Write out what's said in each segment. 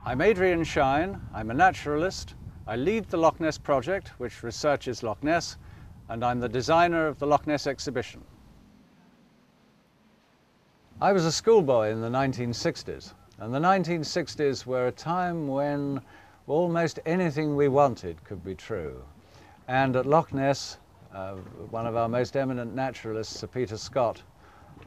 I'm Adrian Shine, I'm a naturalist. I lead the Loch Ness Project, which researches Loch Ness, and I'm the designer of the Loch Ness Exhibition. I was a schoolboy in the 1960s, and the 1960s were a time when almost anything we wanted could be true. And at Loch Ness, one of our most eminent naturalists, Sir Peter Scott,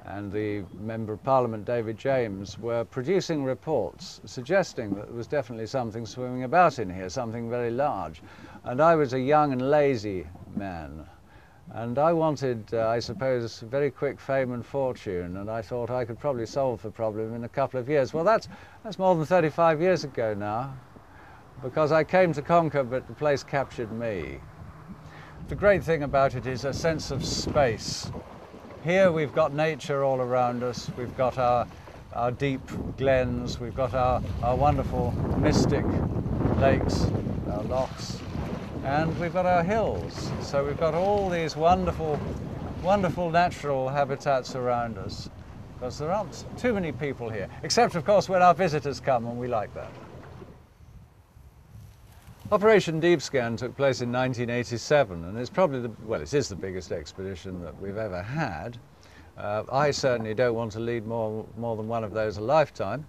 and the Member of Parliament, David James, were producing reports suggesting that there was definitely something swimming about in here, something very large. And I was a young and lazy man. And I wanted, I suppose, very quick fame and fortune, and I thought I could probably solve the problem in a couple of years. Well, that's more than 35 years ago now, because I came to conquer, but the place captured me. The great thing about it is a sense of space. Here we've got nature all around us, we've got our deep glens, we've got our wonderful mystic lakes, our lochs, and we've got our hills. So we've got all these wonderful, wonderful natural habitats around us, because there aren't too many people here, except of course when our visitors come, and we like that. Operation Deep Scan took place in 1987, and it's probably it is the biggest expedition that we've ever had. I certainly don't want to lead more than one of those a lifetime,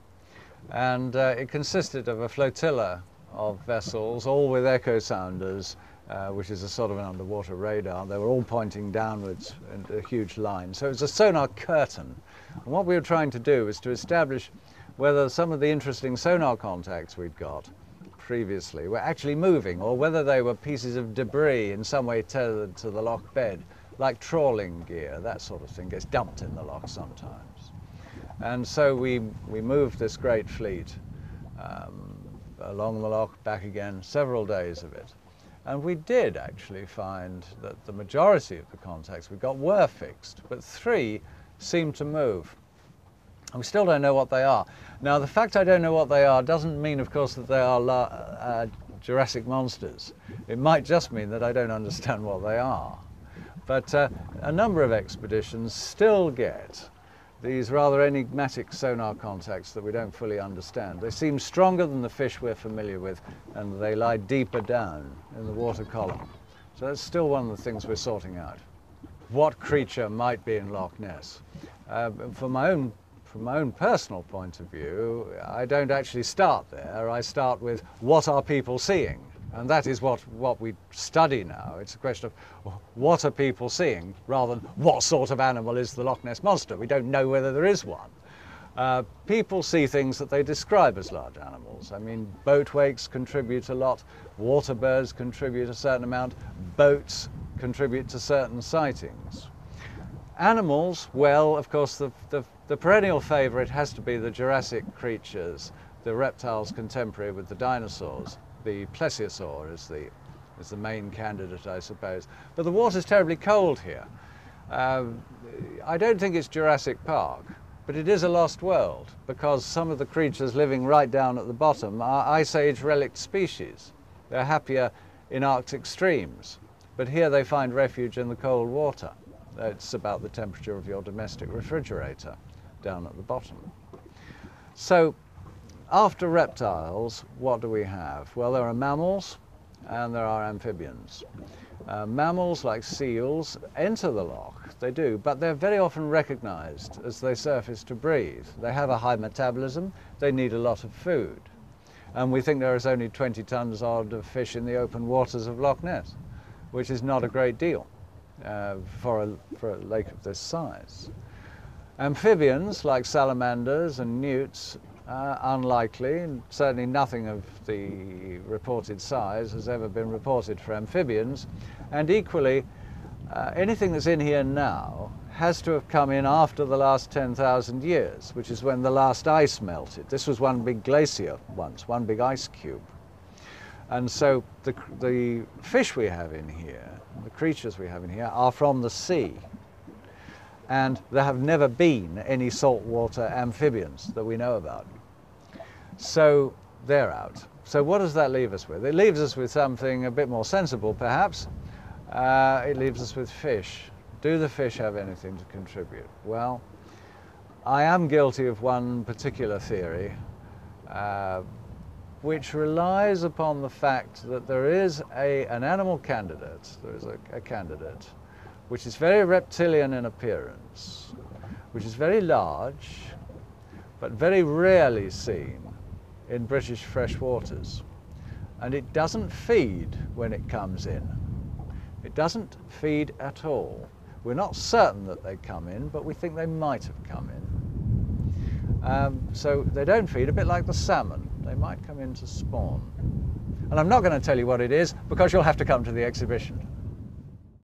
and it consisted of a flotilla of vessels, all with echo sounders, which is a sort of an underwater radar. They were all pointing downwards in a huge line, so it was a sonar curtain. And what we were trying to do was to establish whether some of the interesting sonar contacts we'd got previously were actually moving, or whether they were pieces of debris in some way tethered to the loch bed, like trawling gear. That sort of thing gets dumped in the loch sometimes. And so we moved this great fleet along the loch, back again, several days of it. And we did actually find that the majority of the contacts we got were fixed, but 3 seemed to move. And we still don't know what they are. Now, the fact I don't know what they are doesn't mean, of course, that they are Jurassic monsters. It might just mean that I don't understand what they are. But a number of expeditions still get these rather enigmatic sonar contacts that we don't fully understand. They seem stronger than the fish we're familiar with, and they lie deeper down in the water column. So that's still one of the things we're sorting out. What creature might be in Loch Ness? From my own personal point of view, I don't actually start there. I start with, what are people seeing? And that is what we study now. It's a question of, what are people seeing, rather than what sort of animal is the Loch Ness Monster? We don't know whether there is one. People see things that they describe as large animals. I mean, boat wakes contribute a lot, water birds contribute a certain amount, boats contribute to certain sightings. Animals, well, of course, the perennial favourite has to be the Jurassic creatures, the reptiles contemporary with the dinosaurs. The plesiosaur is the main candidate, I suppose. But the water's terribly cold here. I don't think it's Jurassic Park, but it is a lost world, because some of the creatures living right down at the bottom are Ice Age relict species. They're happier in Arctic streams, but here they find refuge in the cold water. It's about the temperature of your domestic refrigerator down at the bottom. So after reptiles, what do we have? Well, there are mammals and there are amphibians. Mammals, like seals, enter the loch, they do, but they're very often recognized as they surface to breathe. They have a high metabolism, they need a lot of food. And we think there is only 20 tons odd of fish in the open waters of Loch Ness, which is not a great deal for a lake of this size. Amphibians, like salamanders and newts, unlikely, and certainly nothing of the reported size has ever been reported for amphibians. And equally, anything that's in here now has to have come in after the last 10,000 years, which is when the last ice melted. This was one big glacier once, one big ice cube. And so the fish we have in here, the creatures we have in here, are from the sea. And there have never been any saltwater amphibians that we know about. So they're out. So what does that leave us with? It leaves us with something a bit more sensible, perhaps. It leaves us with fish. Do the fish have anything to contribute? Well, I am guilty of one particular theory, which relies upon the fact that there is an animal candidate, there is a candidate, which is very reptilian in appearance, which is very large, but very rarely seen in British fresh waters. And it doesn't feed when it comes in. It doesn't feed at all. We're not certain that they come in, but we think they might have come in. So they don't feed, a bit like the salmon. They might come in to spawn. And I'm not going to tell you what it is, because you'll have to come to the exhibition.